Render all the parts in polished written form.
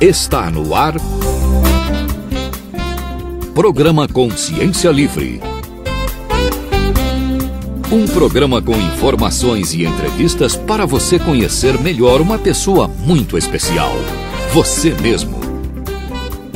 Está no ar. Programa Consciência Livre. Um programa com informações e entrevistas para você conhecer melhor uma pessoa muito especial. Você mesmo.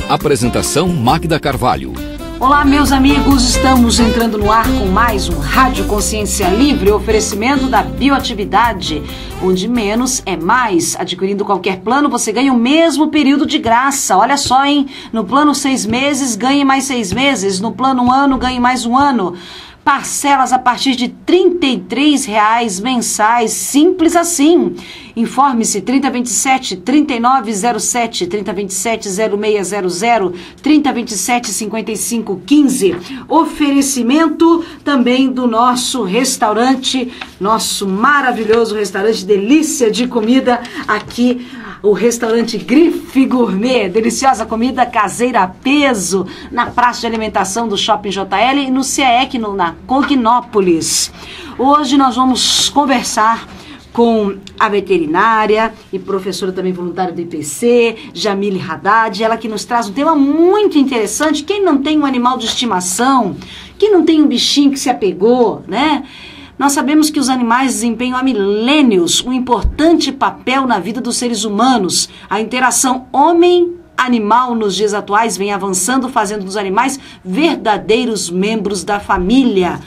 Apresentação Magda Carvalho. Olá, meus amigos, estamos entrando no ar com mais um Rádio Consciência Livre, oferecimento da Bioatividade, onde menos é mais. Adquirindo qualquer plano, você ganha o mesmo período de graça. Olha só, hein? No plano 6 meses, ganhe mais 6 meses. No plano 1 ano, ganhe mais 1 ano. Parcelas a partir de R$ 33,00 mensais, simples assim. Informe-se 3027-3907, 3027-0600, 3027-5515. Oferecimento também do nosso restaurante, nosso maravilhoso restaurante Delícia de Comida, aqui o restaurante Grife Gourmet, deliciosa comida caseira a peso, na praça de alimentação do Shopping JL e no CIEC, na Cognópolis. Hoje nós vamos conversar com a veterinária e professora também voluntária do IPC, Jamile Haddad, ela que nos traz um tema muito interessante. Quem não tem um animal de estimação, quem não tem um bichinho que se apegou, né? Nós sabemos que os animais desempenham há milênios um importante papel na vida dos seres humanos. A interação homem-animal nos dias atuais vem avançando, fazendo dos animais verdadeiros membros da família.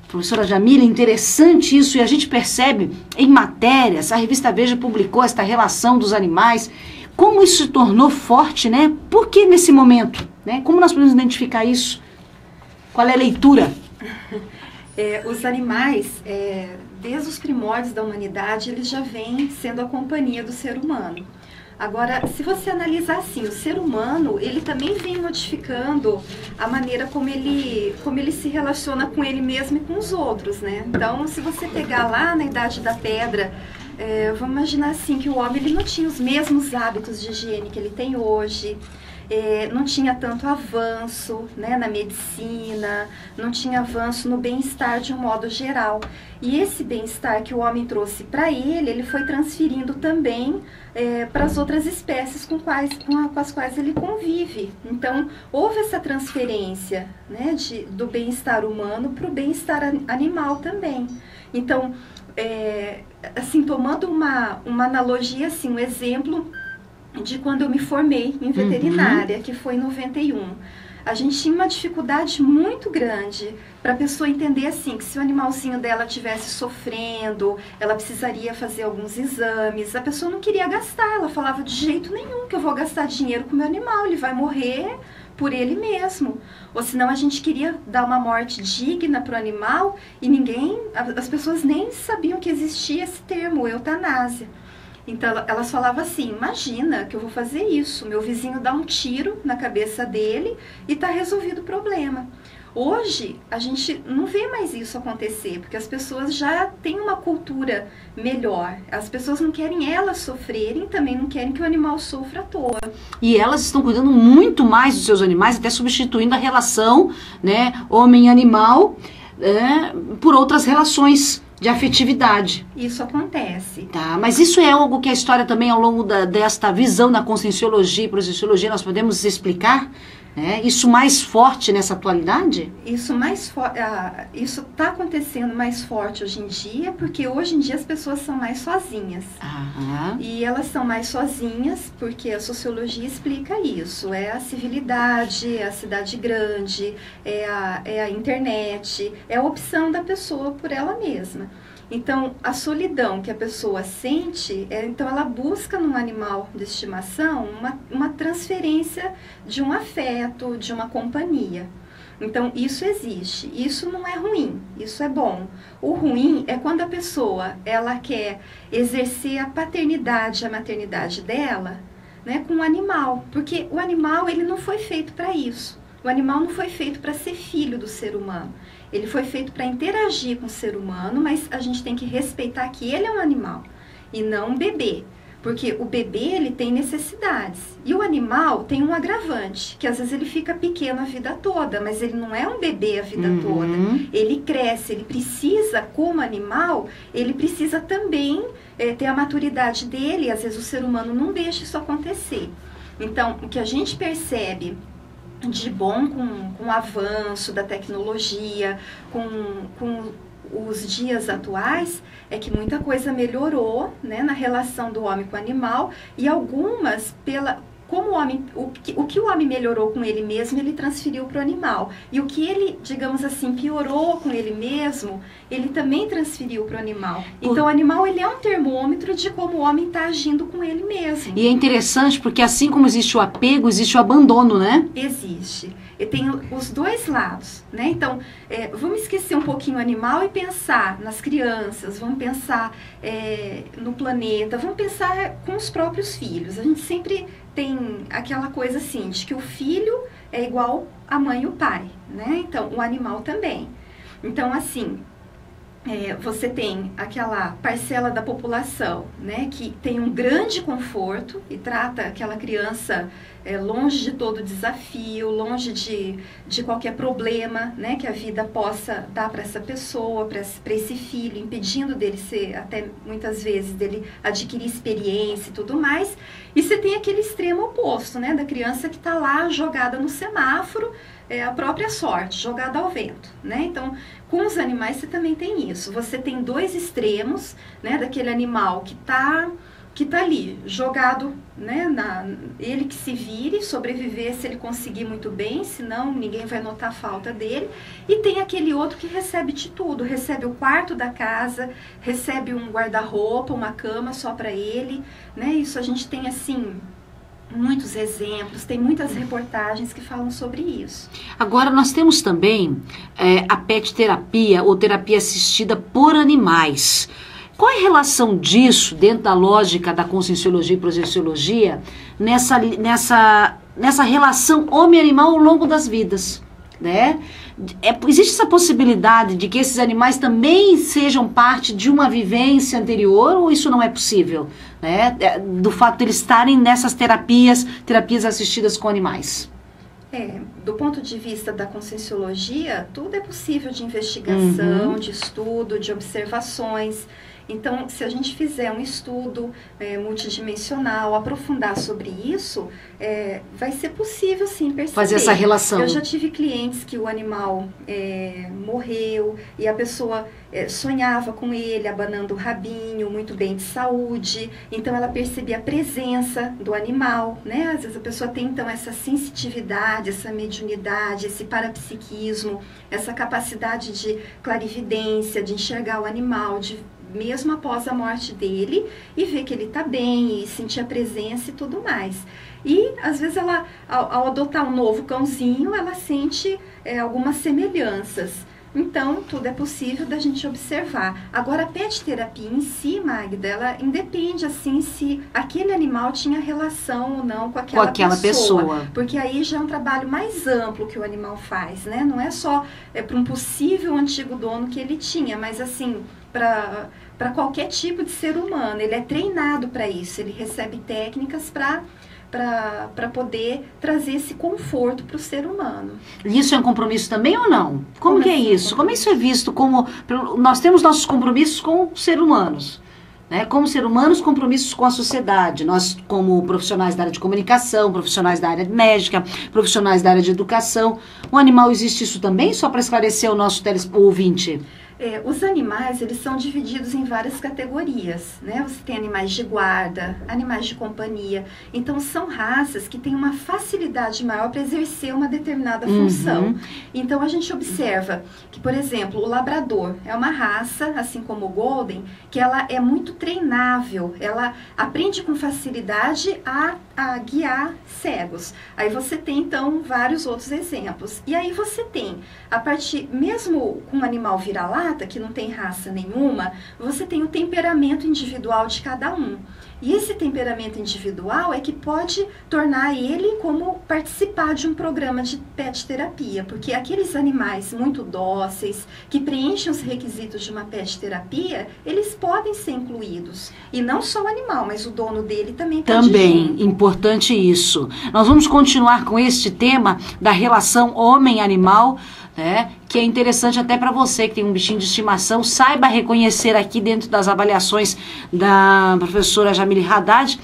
Professora Jamile, interessante isso, e a gente percebe em matérias, a revista Veja publicou esta relação dos animais, como isso se tornou forte, né? Por que nesse momento? Né? Como nós podemos identificar isso? Qual é a leitura? Os animais, desde os primórdios da humanidade, eles já vêm sendo a companhia do ser humano. Agora, se você analisar assim, o ser humano, ele também vem modificando a maneira como ele se relaciona com ele mesmo e com os outros, né? Então, se você pegar lá na Idade da Pedra, vamos imaginar assim, que o homem ele não tinha os mesmos hábitos de higiene que ele tem hoje. Não tinha tanto avanço, né, na medicina, não tinha avanço no bem-estar de um modo geral. E esse bem-estar que o homem trouxe para ele foi transferindo também para as outras espécies com as quais ele convive. Então, houve essa transferência, né, do bem-estar humano para o bem-estar animal também. Então, assim, tomando uma analogia, assim, um exemplo de quando eu me formei em veterinária, que foi em 91. A gente tinha uma dificuldade muito grande para a pessoa entender assim, que se o animalzinho dela estivesse sofrendo, ela precisaria fazer alguns exames. A pessoa não queria gastar, ela falava de jeito nenhum que eu vou gastar dinheiro com o meu animal, ele vai morrer por ele mesmo. Ou senão a gente queria dar uma morte digna para o animal e as pessoas nem sabiam que existia esse termo, eutanásia. Então, elas falavam assim, imagina que eu vou fazer isso, meu vizinho dá um tiro na cabeça dele e está resolvido o problema. Hoje, a gente não vê mais isso acontecer, porque as pessoas já têm uma cultura melhor. As pessoas não querem elas sofrerem, também não querem que o animal sofra à toa. E elas estão cuidando muito mais dos seus animais, até substituindo a relação, né, homem-animal, por outras relações de afetividade. Isso acontece. Tá, mas isso é algo que a história também, ao longo desta visão da conscienciologia e processiologia, nós podemos explicar? Isso mais forte nessa atualidade? Isso está acontecendo mais forte hoje em dia, porque hoje em dia as pessoas são mais sozinhas. E elas são mais sozinhas porque a sociologia explica isso. É a civilidade, é a cidade grande, é a internet, é a opção da pessoa por ela mesma. Então, a solidão que a pessoa sente, então ela busca num animal de estimação uma transferência de um afeto, de uma companhia. Então, isso existe. Isso não é ruim, isso é bom. O ruim é quando a pessoa ela quer exercer a paternidade, a maternidade dela, né, com o animal. Porque o animal ele não foi feito para isso. O animal não foi feito para ser filho do ser humano. Ele foi feito para interagir com o ser humano, mas a gente tem que respeitar que ele é um animal e não um bebê. Porque o bebê, ele tem necessidades. E o animal tem um agravante, que às vezes ele fica pequeno a vida toda, mas ele não é um bebê a vida toda. Ele cresce, ele precisa, como animal, ele precisa também ter a maturidade dele, e às vezes o ser humano não deixa isso acontecer. Então, o que a gente percebe de bom com o avanço da tecnologia, com os dias atuais, é que muita coisa melhorou, né, na relação do homem com o animal, e algumas como o homem, o que o homem melhorou com ele mesmo, ele transferiu para o animal. E o que ele, digamos assim, piorou com ele mesmo, ele também transferiu para o animal. Então, o animal, ele é um termômetro de como o homem está agindo com ele mesmo. E é interessante porque assim como existe o apego, existe o abandono, né? Existe. E tem os dois lados, né? Então, vamos esquecer um pouquinho o animal e pensar nas crianças, vamos pensar no planeta, vamos pensar com os próprios filhos. A gente sempre tem aquela coisa assim, de que o filho é igual a mãe e o pai, né? Então, o animal também. Então, assim, você tem aquela parcela da população, né, que tem um grande conforto e trata aquela criança longe de todo desafio, longe de qualquer problema, né, que a vida possa dar para essa pessoa, para esse filho, impedindo dele ser, até muitas vezes, dele adquirir experiência e tudo mais. E você tem aquele extremo oposto, né, da criança que está lá jogada no semáforo, a própria sorte, jogada ao vento, né? Então, com os animais você também tem isso. Você tem dois extremos, né, daquele animal que tá ali, jogado, né, ele que se vire, sobreviver se ele conseguir muito bem, senão ninguém vai notar a falta dele. E tem aquele outro que recebe de tudo, recebe o quarto da casa, recebe um guarda-roupa, uma cama só para ele, né? Isso a gente tem, assim, muitos exemplos, tem muitas reportagens que falam sobre isso. Agora, nós temos também a pet terapia ou terapia assistida por animais. Qual é a relação disso, dentro da lógica da conscienciologia e projeciologia, nessa relação homem-animal ao longo das vidas, né? Existe essa possibilidade de que esses animais também sejam parte de uma vivência anterior, ou isso não é possível, né? Do fato de eles estarem nessas terapias assistidas com animais. Do ponto de vista da conscienciologia, tudo é possível de investigação, de estudo, de observações. Então, se a gente fizer um estudo multidimensional, aprofundar sobre isso, vai ser possível, sim, perceber. Fazer essa relação. Eu já tive clientes que o animal morreu e a pessoa sonhava com ele, abanando o rabinho, muito bem de saúde. Então, ela percebia a presença do animal, né? Às vezes a pessoa tem, então, essa sensitividade, essa mediunidade, esse parapsiquismo, essa capacidade de clarividência, de enxergar o animal, mesmo após a morte dele, e ver que ele está bem, e sentir a presença e tudo mais. E, às vezes, ela, ao adotar um novo cãozinho, ela sente algumas semelhanças. Então, tudo é possível da gente observar. Agora, a pet terapia em si, Magda, ela independe, assim, se aquele animal tinha relação ou não com aquela pessoa. Porque aí já é um trabalho mais amplo que o animal faz, né? Não é só para um possível antigo dono que ele tinha, mas, assim, para qualquer tipo de ser humano. Ele é treinado para isso, ele recebe técnicas para poder trazer esse conforto para o ser humano. Isso é um compromisso também ou não? Como que é isso? Como isso é visto como... Nós temos nossos compromissos com os seres humanos, né? Como ser humanos, compromissos com a sociedade. Nós, como profissionais da área de comunicação, profissionais da área médica, profissionais da área de educação. O animal, existe isso também? Só para esclarecer o nosso ouvinte. Os animais, eles são divididos em várias categorias, né? Você tem animais de guarda, animais de companhia. Então, são raças que têm uma facilidade maior para exercer uma determinada função. Então, a gente observa que, por exemplo, o labrador é uma raça, assim como o golden, que ela é muito treinável. Ela aprende com facilidade a guiar cegos. Aí você tem, então, vários outros exemplos. E aí você tem, mesmo com um animal vira-lata, que não tem raça nenhuma, você tem o temperamento individual de cada um. E esse temperamento individual é que pode tornar ele como participar de um programa de pet terapia, porque aqueles animais muito dóceis, que preenchem os requisitos de uma pet terapia, eles podem ser incluídos. E não só o animal, mas o dono dele também pode ir. Também, importante isso. Nós vamos continuar com este tema da relação homem-animal, né, que é interessante até para você que tem um bichinho de estimação, saiba reconhecer aqui dentro das avaliações da professora Jamile Haddad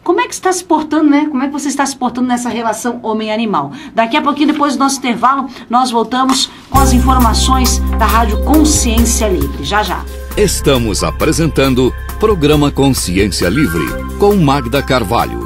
como é que está se portando, né? Como é que você está se portando nessa relação homem-animal? Daqui a pouquinho, depois do nosso intervalo, nós voltamos com as informações da Rádio Consciência Livre. Já, já. Estamos apresentando Programa Consciência Livre, com Magda Carvalho.